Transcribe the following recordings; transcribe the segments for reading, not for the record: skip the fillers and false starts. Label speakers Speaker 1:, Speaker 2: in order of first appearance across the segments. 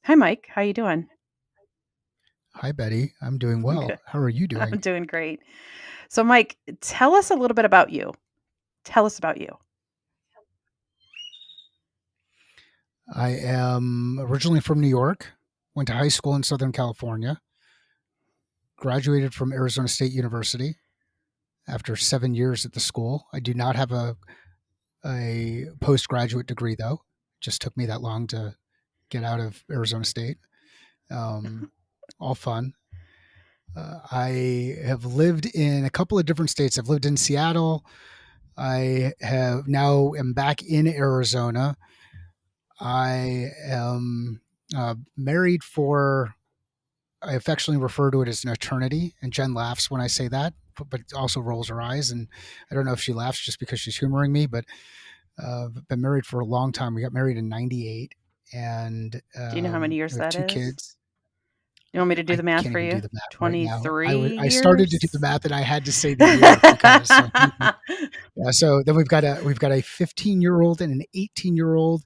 Speaker 1: Hi, Mike. How you doing?
Speaker 2: Hi, Betty. I'm doing
Speaker 1: Good.
Speaker 2: well. How are you
Speaker 1: I'm
Speaker 2: doing?
Speaker 1: doing great. So, Mike, tell us a little bit about you. Tell us about you.
Speaker 2: I am originally from New York, went to high school in Southern California, graduated from Arizona State University after 7 years at the school. I do not have a postgraduate degree, though. It just took me that long to get out of Arizona State. Um, all fun. I have lived in a couple of different states. I've lived in Seattle. I have now am back in Arizona. I am married for, I affectionately refer to it as an eternity. And Jen laughs when I say that, but also rolls her eyes. And I don't know if she laughs just because she's humoring me, but been married for a long time. We got married in 98 and
Speaker 1: Do you know how many years
Speaker 2: we have
Speaker 1: that
Speaker 2: two
Speaker 1: is?
Speaker 2: kids.
Speaker 1: You want me to do
Speaker 2: I
Speaker 1: the math
Speaker 2: can't
Speaker 1: for
Speaker 2: even do
Speaker 1: you?
Speaker 2: the math right now.
Speaker 1: 23
Speaker 2: I started to do the
Speaker 1: years?
Speaker 2: math and I had to say the year because so thank you. Yeah, so then we've got a 15-year-old and an 18-year-old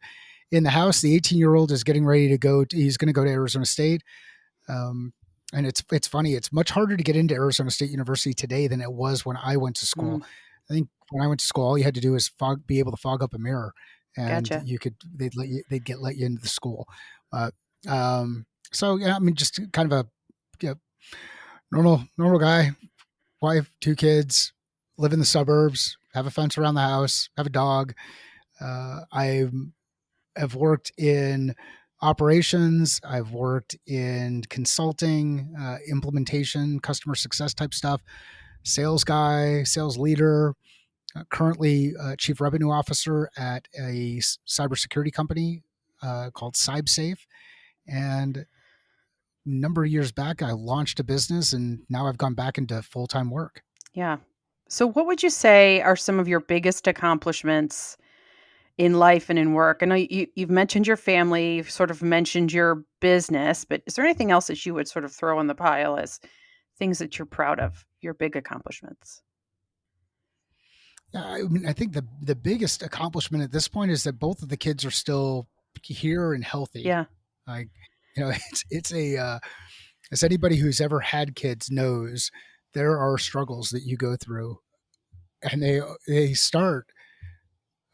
Speaker 2: in the house. The 18-year-old is getting ready to go. He's going to go to Arizona State. Um, and it's funny. It's much harder to get into Arizona State University today than it was when I went to school.
Speaker 1: Mm,
Speaker 2: I think when I went to school, all you had to do was be able to fog up a mirror, and
Speaker 1: gotcha.
Speaker 2: you could let you into the school. Uh, so yeah, I mean, just kind of a, yeah, normal guy, wife, two kids, live in the suburbs, have a fence around the house, have a dog. I have worked in operations. I've worked in consulting, implementation, customer success type stuff, sales guy, sales leader, currently chief revenue officer at a cybersecurity company called CybSafe. And a number of years back, I launched a business and now I've gone back into full time work.
Speaker 1: Yeah. So, what would you say are some of your biggest accomplishments in life and in work? I know you've mentioned your family, you've sort of mentioned your business, but is there anything else that you would sort of throw in the pile as things that you're proud of, your big accomplishments?
Speaker 2: I mean, I think the biggest accomplishment at this point is that both of the kids are still here and healthy.
Speaker 1: Yeah.
Speaker 2: Like, it's a as anybody who's ever had kids knows, there are struggles that you go through, and they start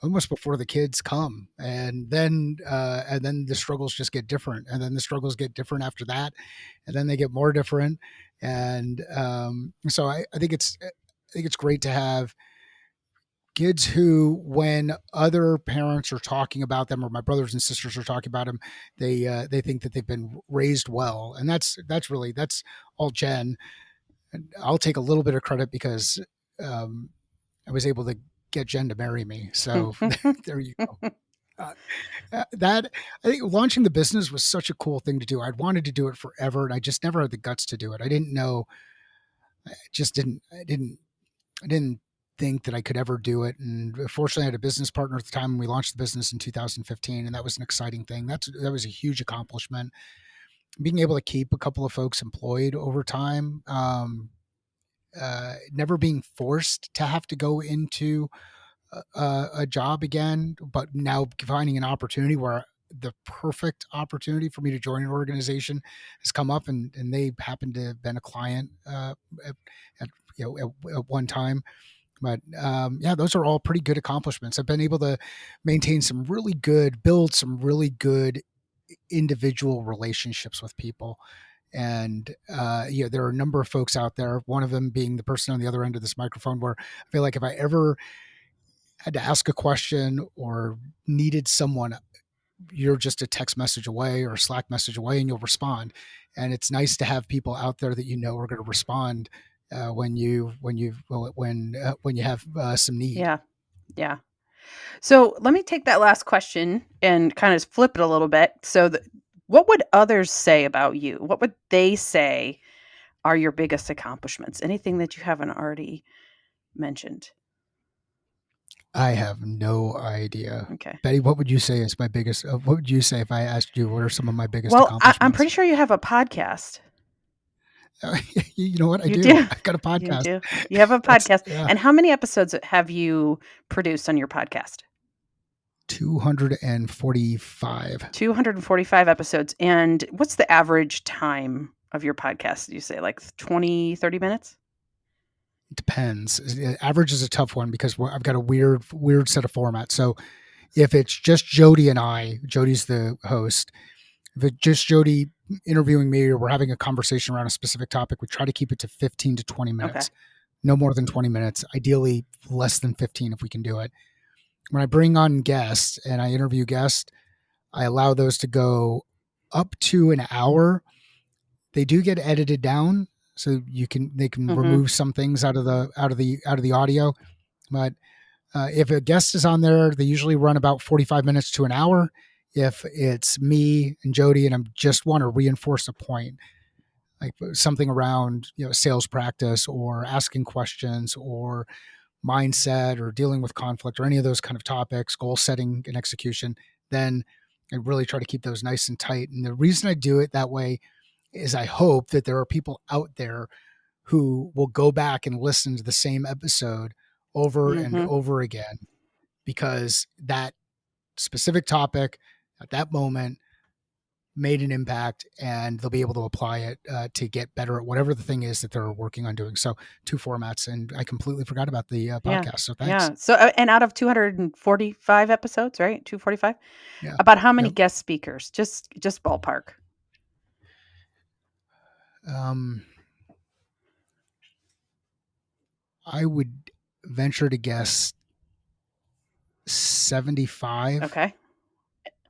Speaker 2: almost before the kids come, and then the struggles just get different, and then the struggles get different after that, and then they get more different, and so I think it's great to have kids who, when other parents are talking about them or my brothers and sisters are talking about them, they think that they've been raised well, and that's all Jen. And I'll take a little bit of credit because um, I was able to get Jen to marry me. So there you go. Uh, that I think launching the business was such a cool thing to do. I'd wanted to do it forever, and I just never had the guts to do it. I didn't know. I just didn't. I didn't think that I could ever do it. And fortunately, I had a business partner at the time when we launched the business in 2015, and that was an exciting thing. That was a huge accomplishment. Being able to keep a couple of folks employed over time, never being forced to have to go into a job again, but now finding an opportunity where the perfect opportunity for me to join an organization has come up, and they happen to have been a client at, at one time. But yeah, those are all pretty good accomplishments. I've been able to build some really good individual relationships with people. And there are a number of folks out there, one of them being the person on the other end of this microphone, where I feel like if I ever had to ask a question or needed someone, you're just a text message away or a Slack message away and you'll respond. And it's nice to have people out there that are going to respond when you have some need.
Speaker 1: Yeah. Yeah. So let me take that last question and kind of flip it a little bit. What would others say about you? What would they say are your biggest accomplishments? Anything that you haven't already mentioned?
Speaker 2: I have no idea.
Speaker 1: Okay.
Speaker 2: Betty, what would you say is my biggest? What would you say if I asked you what are some of my biggest
Speaker 1: Well, I'm
Speaker 2: accomplishments?
Speaker 1: pretty sure you have a podcast.
Speaker 2: You know what? I
Speaker 1: You
Speaker 2: do.
Speaker 1: do.
Speaker 2: I've got a
Speaker 1: You
Speaker 2: podcast.
Speaker 1: do. You have a
Speaker 2: That's
Speaker 1: podcast.
Speaker 2: yeah.
Speaker 1: And how many episodes have you produced on your podcast?
Speaker 2: 245.
Speaker 1: 245 episodes. And what's the average time of your podcast? You say like 20, 30 minutes?
Speaker 2: It depends. Average is a tough one because I've got a weird set of formats. So if it's just Jody and I, Jody's the host. If it's just Jody interviewing me or we're having a conversation around a specific topic, we try to keep it to 15 to 20
Speaker 1: Okay.
Speaker 2: minutes. No more than 20 minutes, ideally less than 15 if we can do it. When I bring on guests and I interview guests, I allow those to go up to an hour. They do get edited down, so they can
Speaker 1: Mm-hmm.
Speaker 2: remove some things out of the audio. But if a guest is on there, they usually run about 45 minutes to an hour. If it's me and Jody and I just want to reinforce a point, like something around sales practice or asking questions or mindset or dealing with conflict or any of those kind of topics, goal setting and execution, then I really try to keep those nice and tight. And the reason I do it that way is I hope that there are people out there who will go back and listen to the same episode over and
Speaker 1: Mm-hmm.
Speaker 2: over again because that specific topic at that moment made an impact and they'll be able to apply it to get better at whatever the thing is that they're working on doing. So 2 formats, and I completely forgot about the
Speaker 1: Yeah.
Speaker 2: podcast. So thanks.
Speaker 1: Yeah. So, and out of 245 episodes, right? 245.
Speaker 2: Yeah.
Speaker 1: About how many
Speaker 2: Yep.
Speaker 1: guest speakers? Just ballpark.
Speaker 2: Um, I would venture to guess 75.
Speaker 1: Okay.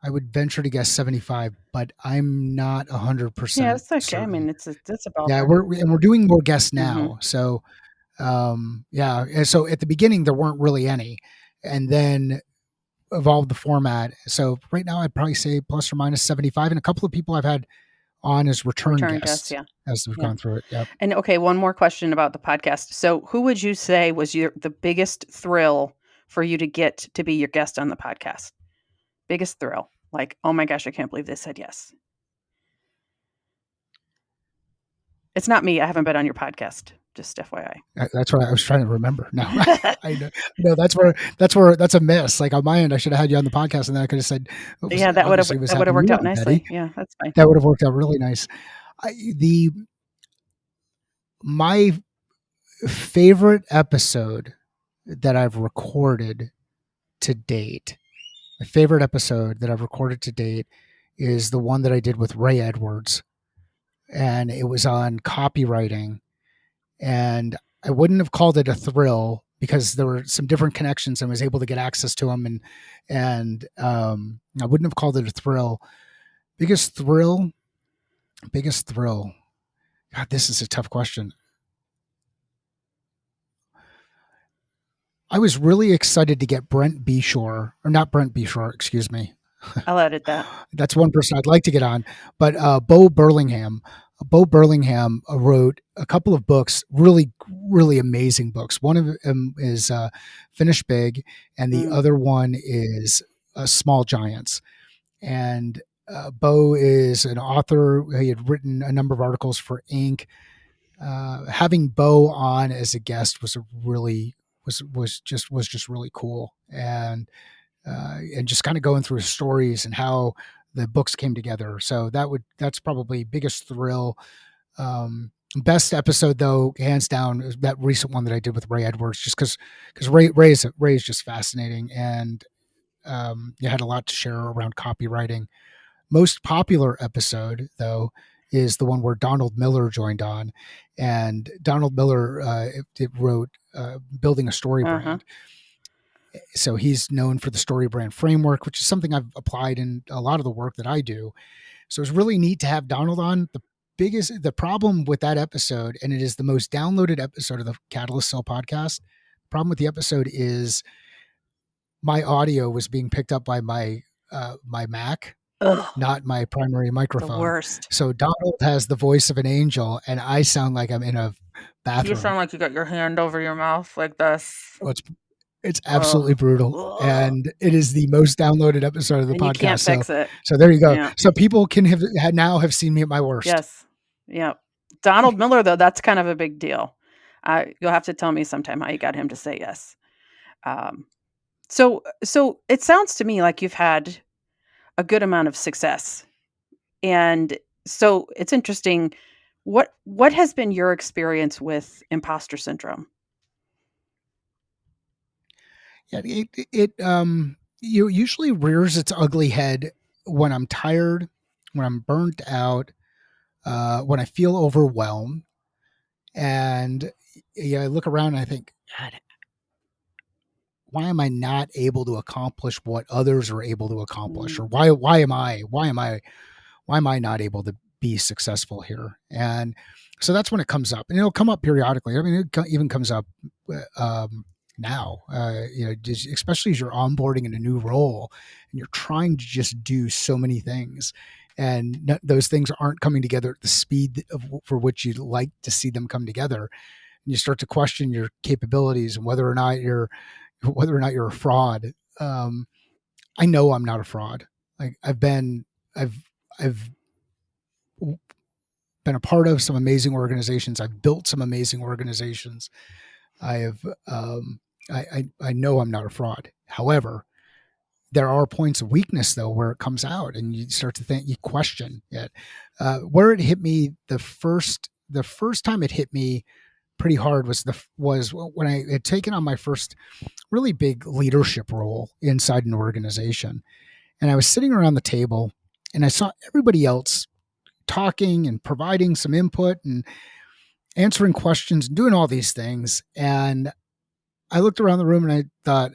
Speaker 2: I would venture to guess 75, but I'm not
Speaker 1: Yeah,
Speaker 2: 100%
Speaker 1: it's okay. I
Speaker 2: certain.
Speaker 1: mean, it's a
Speaker 2: Yeah,
Speaker 1: ballpark.
Speaker 2: we're doing more guests
Speaker 1: Mm-hmm.
Speaker 2: now. So yeah, and so at the beginning there weren't really any, and then evolved the format. So right now I'd probably say plus or minus 75, and a couple of people I've had on as return
Speaker 1: Return guests.
Speaker 2: guests
Speaker 1: Yeah.
Speaker 2: as we've
Speaker 1: Yeah.
Speaker 2: gone through it. Yep.
Speaker 1: And okay, one more question about the podcast. So, who would you say was the biggest thrill for you to get to be your guest on the podcast? Biggest thrill. Like, oh my gosh, I can't believe they said yes. It's not me. I haven't been on your podcast. Just FYI.
Speaker 2: That's what I was trying to remember. No, I know. No, that's a miss. Like on my end, I should have had you on the podcast, and then I could have said,
Speaker 1: Yeah,
Speaker 2: obviously, was
Speaker 1: that would have
Speaker 2: having
Speaker 1: worked
Speaker 2: you
Speaker 1: out
Speaker 2: on, Betty.
Speaker 1: nicely. Yeah, that's fine.
Speaker 2: That would have worked out really nice. The My favorite episode that I've recorded to date, my favorite episode that I've recorded to date is the one that I did with Ray Edwards, and it was on copywriting. And I wouldn't have called it a thrill because there were some different connections and was able to get access to them, and I wouldn't have called it a thrill. Biggest thrill, biggest thrill. God, this is a tough question. I was really excited to get Brent Beshore, or not Brent Beshore, excuse me.
Speaker 1: I'll edit that.
Speaker 2: That's one person I'd like to get on. But Bo Burlingham. Bo Burlingham wrote a couple of books, really, really amazing books. One of them is Finish Big, and the
Speaker 1: Mm,
Speaker 2: other one is Small Giants. And Bo is an author. He had written a number of articles for Inc. Having Bo on as a guest was a really was just really cool, and just kind of going through his stories and how the books came together. So that's probably biggest thrill. Best episode though, hands down, is that recent one that I did with Ray Edwards, just because Ray is just fascinating, and you had a lot to share around copywriting. Most popular episode though is the one where Donald Miller joined on, and Donald Miller it wrote building a story
Speaker 1: uh-huh.
Speaker 2: brand. So he's known for the story brand framework, which is something I've applied in a lot of the work that I do. So it's really neat to have Donald on. The problem with that episode, and it is the most downloaded episode of the Catalyst Cell podcast. The problem with the episode is my audio was being picked up by my Mac,
Speaker 1: Ugh,
Speaker 2: not my primary
Speaker 1: the
Speaker 2: microphone.
Speaker 1: worst.
Speaker 2: So Donald has the voice of an angel, and I sound like I'm in a
Speaker 1: You
Speaker 2: bathroom.
Speaker 1: sound like you got your hand over your mouth like this.
Speaker 2: Oh, it's
Speaker 1: Ugh.
Speaker 2: absolutely brutal,
Speaker 1: Ugh.
Speaker 2: and it is the most downloaded episode of the
Speaker 1: And you
Speaker 2: podcast.
Speaker 1: can't
Speaker 2: So
Speaker 1: fix it.
Speaker 2: so there you go.
Speaker 1: Yeah.
Speaker 2: So people can now have seen me at my worst.
Speaker 1: Yes. Yeah. Donald Miller, though, that's kind of a big deal. You'll have to tell me sometime how you got him to say yes. Um, So it sounds to me like you've had a good amount of success. And so it's interesting. What has been your experience with imposter syndrome?
Speaker 2: Yeah, you usually rears its ugly head when I'm tired, when I'm burnt out, when I feel overwhelmed, and yeah, I look around and I think, God, why am I not able to accomplish what others are able to accomplish,
Speaker 1: Mm,
Speaker 2: or why am I not able to be successful here? And so that's when it comes up, and it'll come up periodically. I mean, even comes up now. Especially as you're onboarding in a new role, and you're trying to just do so many things, and those things aren't coming together at the speed for which you'd like to see them come together. And you start to question your capabilities and whether or not you're a fraud. I know I'm not a fraud. Like I've I've been a part of some amazing organizations. I've built some amazing organizations. I have, I know I'm not a fraud. However, there are points of weakness though where it comes out, and you start to think, you question it. Where it hit me the first time it hit me pretty hard was when I had taken on my first really big leadership role inside an organization, and I was sitting around the table, and I saw everybody else talking and providing some input and answering questions and doing all these things. And I looked around the room and I thought,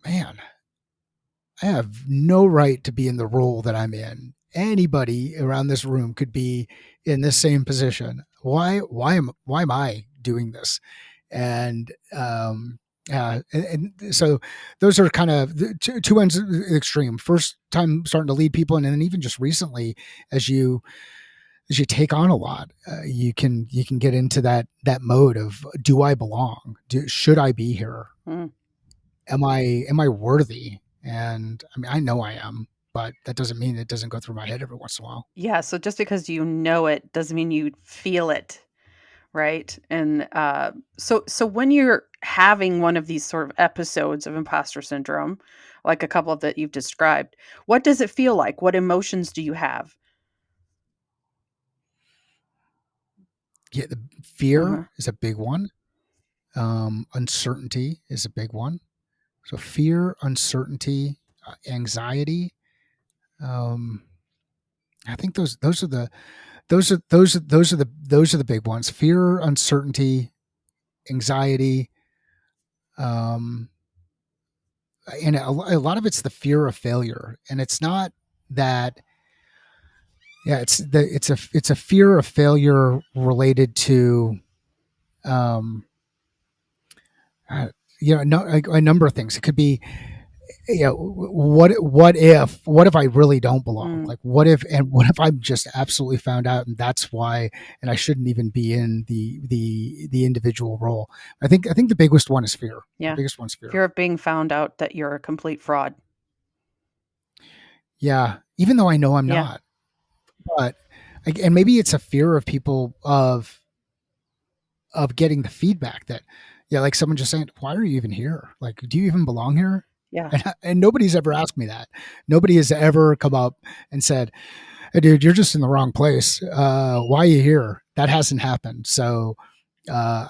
Speaker 2: man, I have no right to be in the role that I'm in. Anybody around this room could be in this same position. Why am I doing this? And and so those are kind of the two ends of the extreme. First time starting to lead people, and then even just recently, as you as you take on a lot, you can get into that mode of, do I belong? Should I be here?
Speaker 1: mm.
Speaker 2: Am I worthy? And I mean, I know I am, but that doesn't mean it doesn't go through my head every once in a while.
Speaker 1: Yeah, so just because you know it doesn't mean you feel it, right? And so when you're having one of these sort of episodes of imposter syndrome, like a couple of that you've described, what does it feel like? What emotions do you have?
Speaker 2: Yeah, the fear
Speaker 1: Uh-huh.
Speaker 2: is a big one. Uncertainty is a big one. So fear, uncertainty, anxiety. Um, I think those are the big ones. Fear, uncertainty, anxiety, um, and a lot of it's the fear of failure. And it's not that. Yeah, it's a fear of failure related to, um, uh, a number of things. It could be, what if I really don't belong?
Speaker 1: Mm,
Speaker 2: Like, what if I'm just absolutely found out, and that's why, and I shouldn't even be in the individual role. I think the biggest one is fear. The
Speaker 1: yeah.
Speaker 2: biggest one's fear.
Speaker 1: Fear of being found out that you're a complete fraud.
Speaker 2: Yeah, even though I know I'm
Speaker 1: Yeah.
Speaker 2: not, but and maybe it's a fear of people of getting the feedback that, yeah, like someone just saying, why are you even here? Like, do you even belong here?
Speaker 1: Yeah.
Speaker 2: And nobody's ever asked me that. Nobody has ever come up and said, hey, dude, you're just in the wrong place. Why are you here? That hasn't happened. So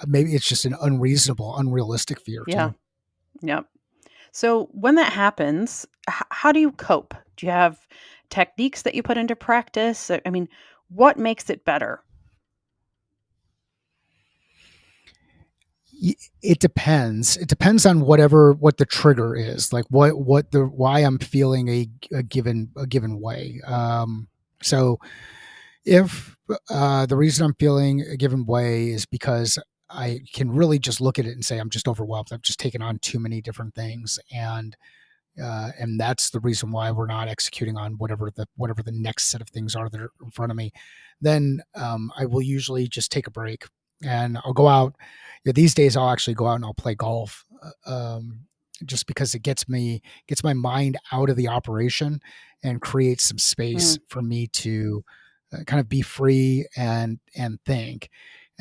Speaker 2: maybe it's just an unreasonable, unrealistic fear
Speaker 1: Yeah.
Speaker 2: too.
Speaker 1: Yep. So when that happens, how do you cope? Do you have techniques that you put into practice? I mean, what makes it better?
Speaker 2: It depends. It depends on what the trigger is, like why I'm feeling a given way. So if the reason I'm feeling a given way is because I can really just look at it and say, I'm just overwhelmed. I've just taken on too many different things, and that's the reason why we're not executing on whatever the next set of things are that are in front of me. Then I will usually just take a break, and I'll go out. These days I'll actually go out and I'll play golf. Just because it gets my mind out of the operation and creates some space
Speaker 1: Mm,
Speaker 2: for me to kind of be free and think.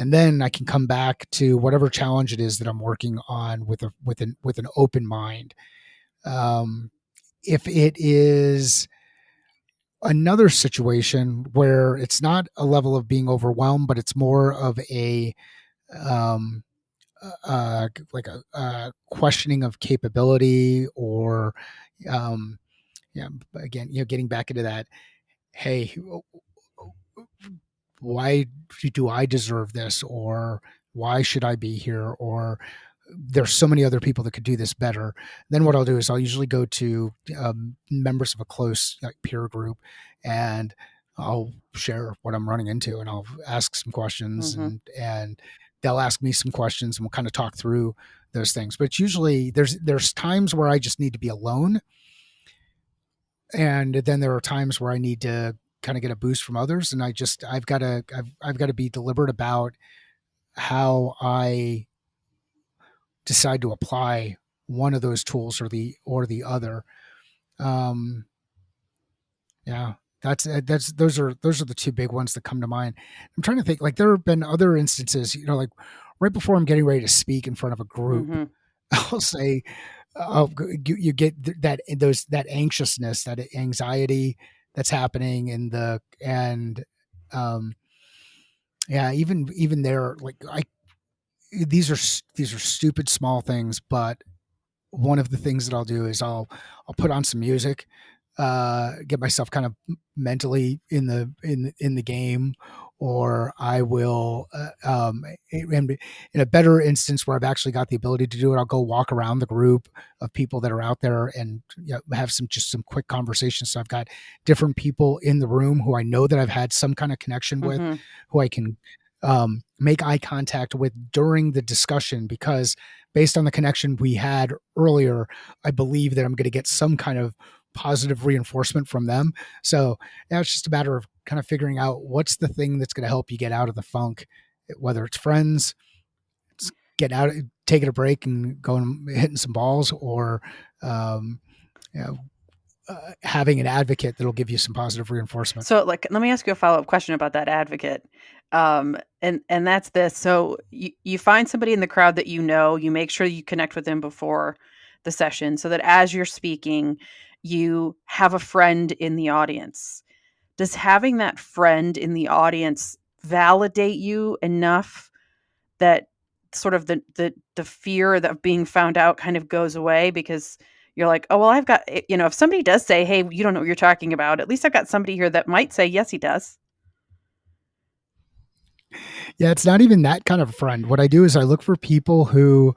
Speaker 2: and then I can come back to whatever challenge it is that I'm working on with an open mind. Um, if it is another situation where it's not a level of being overwhelmed, but it's more of a um, like a questioning of capability, or um, yeah, again, getting back into that. Hey, why do I deserve this, or why should I be here, or there's so many other people that could do this better. Then what I'll do is I'll usually go to members of a close peer group, and I'll share what I'm running into, and I'll ask some questions,
Speaker 1: Mhm.
Speaker 2: and they'll ask me some questions, and we'll kind of talk through those things. But usually there's times where I just need to be alone, and then there are times where I need to kind of get a boost from others, and I've got to be deliberate about how I decide to apply one of those tools or the other. Um, yeah, that's those are the two big ones that come to mind. I'm trying to think. Like there have been other instances, like right before I'm getting ready to speak in front of a group,
Speaker 1: Mhm.
Speaker 2: I'll say, oh, you get that anxiousness, that anxiety that's happening in the and um yeah, even there, like I these are stupid small things, but one of the things that I'll do is I'll put on some music, get myself kind of mentally in the game, or I will, in a better instance where I've actually got the ability to do it, I'll go walk around the group of people that are out there, and have some quick conversations. So I've got different people in the room who I know that I've had some kind of connection with,
Speaker 1: Mhm.
Speaker 2: who I can make eye contact with during the discussion, because based on the connection we had earlier, I believe that I'm going to get some kind of positive reinforcement from them. So now it's just a matter of kind of figuring out what's the thing that's going to help you get out of the funk, whether it's friends, it's get out, taking a break and going hitting some balls, or um, you know, having an advocate that'll give you some positive reinforcement.
Speaker 1: So, like, let me ask you a follow-up question about that advocate. And that's this. So you find somebody in the crowd that you make sure you connect with them before the session so that as you're speaking, you have a friend in the audience. Does having that friend in the audience validate you enough that sort of the fear of being found out kind of goes away because you're like, "Oh, well, I've got" if somebody does say, "Hey, you don't know what you're talking about," at least I've got somebody here that might say, "Yes, he does."
Speaker 2: Yeah, it's not even that kind of friend. What I do is I look for people who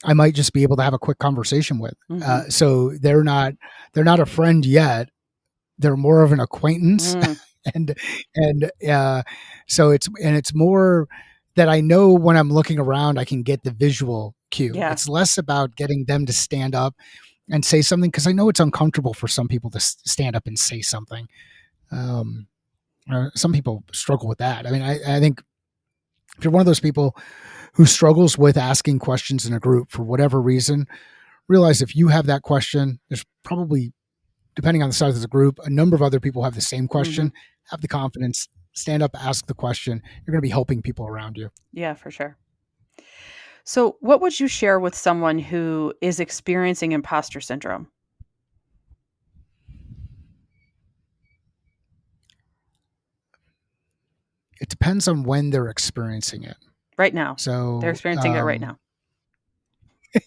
Speaker 2: I might just be able to have a quick conversation with.
Speaker 1: Mhm.
Speaker 2: So they're not a friend yet. They're more of an acquaintance,
Speaker 1: Mm,
Speaker 2: and so it's more that I know when I'm looking around, I can get the visual cue.
Speaker 1: yeah.
Speaker 2: It's less about getting them to stand up and say something, because I know it's uncomfortable for some people to stand up and say something. Um, some people struggle with that. I mean, I think if you're one of those people who struggles with asking questions in a group for whatever reason, realize if you have that question, there's probably, depending on the size of the group, a number of other people have the same
Speaker 1: Mhm.
Speaker 2: question. Have the confidence, stand up, ask the question. You're going to be helping people around you.
Speaker 1: Yeah, for sure. So, what would you share with someone who is experiencing imposter syndrome
Speaker 2: It depends on when they're experiencing it.
Speaker 1: right now? They're
Speaker 2: So,
Speaker 1: experiencing it right now.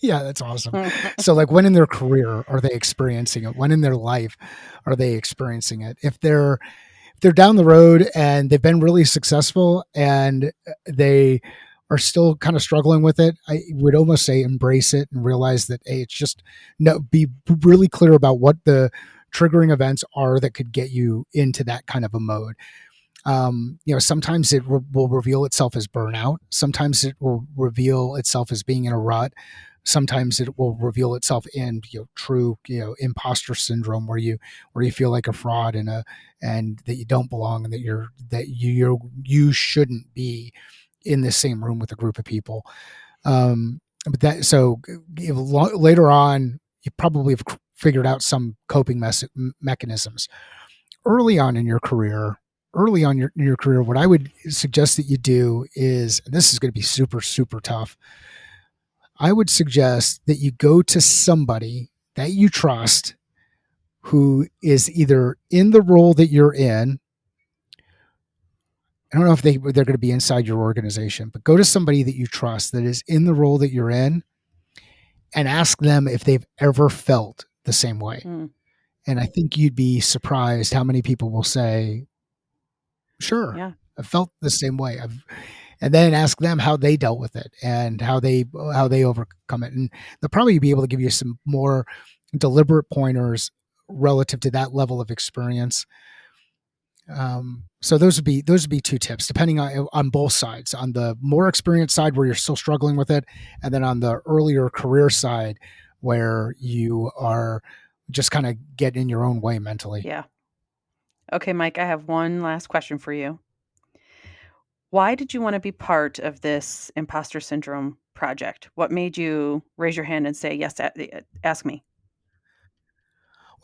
Speaker 2: yeah, that's awesome. So, like, when in their career are they experiencing it? When in their life are they experiencing it? If they're down the road and they've been really successful, and they are still kind of struggling with it, I would almost say embrace it and realize that, hey, it's just, no, be really clear about what the triggering events are that could get you into that kind of a mode. Sometimes it will reveal itself as burnout. Sometimes it will reveal itself as being in a rut. Sometimes it will reveal itself in true imposter syndrome, where you feel like a fraud, and that you don't belong, and that you shouldn't be in the same room with a group of people. But that so later on, you probably have figured out some coping mechanisms. Early on in your career, early on in your career, what I would suggest that you do is, and this is going to be super, super tough. I would suggest that you go to somebody that you trust who is either in the role that you're in. I don't know if they're going to be inside your organization, but go to somebody that you trust that is in the role that you're in and ask them if they've ever felt the same way.
Speaker 1: Mm,
Speaker 2: And I think you'd be surprised how many people will say, "Sure,
Speaker 1: yeah.
Speaker 2: I felt the same way." And then ask them how they dealt with it and how they overcome it. And they'll probably be able to give you some more deliberate pointers relative to that level of experience. So those would be two tips, depending on both sides. On the more experienced side, where you're still struggling with it, and then on the earlier career side, where you are just kind of getting in your own way mentally.
Speaker 1: Yeah. Okay, Mike, I have one last question for you. Why did you want to be part of this imposter syndrome project? What made you raise your hand and say, yes, ask me?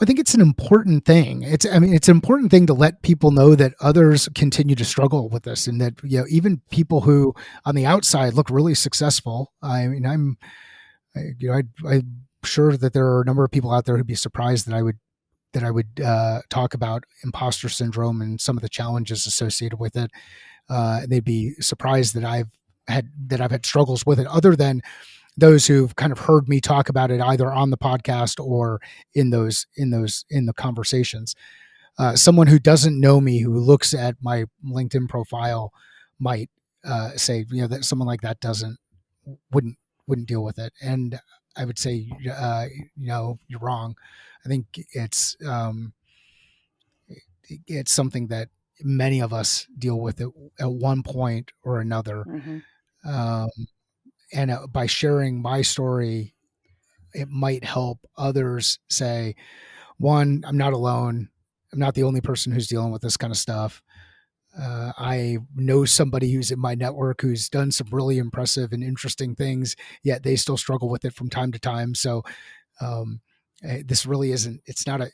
Speaker 2: I think it's an important thing. It's an important thing to let people know that others continue to struggle with this, and that even people who on the outside look really successful. I mean, I'm sure that there are a number of people out there who'd be surprised that I would talk about imposter syndrome and some of the challenges associated with it. They'd be surprised that I've had struggles with it, other than those who've kind of heard me talk about it either on the podcast or in the conversations. Someone who doesn't know me, who looks at my LinkedIn profile, might say, that someone like that doesn't wouldn't wouldn't deal with it. And I would say, you're wrong. I think it's something that many of us deal with at one point or another.
Speaker 1: Mhm.
Speaker 2: Um, and by sharing my story, it might help others say, one, I'm not alone. I'm not the only person who's dealing with this kind of stuff. I know somebody who's in my network who's done some really impressive and interesting things, yet they still struggle with it from time to time. So um, this really isn't. It's not a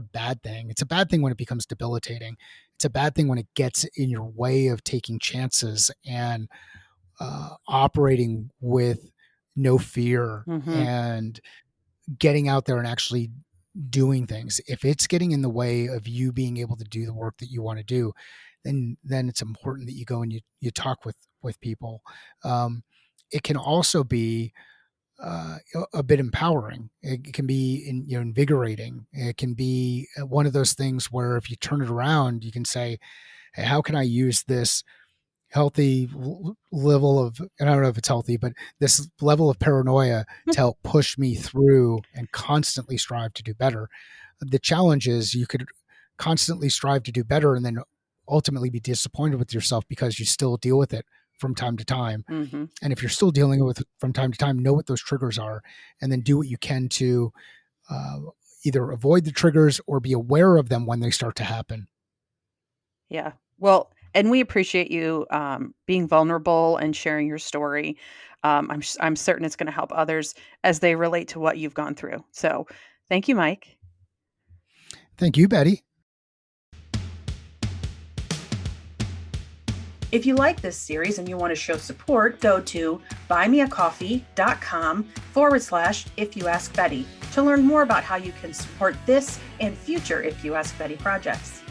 Speaker 2: bad thing. It's a bad thing when it becomes debilitating. It's a bad thing when it gets in your way of taking chances and operating with no fear
Speaker 1: Mhm.
Speaker 2: and getting out there and actually doing things. If it's getting in the way of you being able to do the work that you want to do, then it's important that you go and you talk with people. Um, it can also be a bit empowering. It can be invigorating. It can be one of those things where if you turn it around, you can say, "Hey, how can I use this healthy level of, and I don't know if it's healthy, but this level of paranoia to help push me through and constantly strive to do better." The challenge is you could constantly strive to do better and then ultimately be disappointed with yourself because you still deal with it from time to time.
Speaker 1: Mhm.
Speaker 2: And if you're still dealing with it from time to time, know what those triggers are and then do what you can to uh, either avoid the triggers or be aware of them when they start to happen.
Speaker 1: Yeah. Well, and we appreciate you being vulnerable and sharing your story. I'm certain it's going to help others as they relate to what you've gone through. So, thank you, Mike.
Speaker 2: Thank you, Betty.
Speaker 1: If you like this series and you want to show support, go to buymeacoffee.com/ifyouaskbetty to learn more about how you can support this and future If You Ask Betty projects.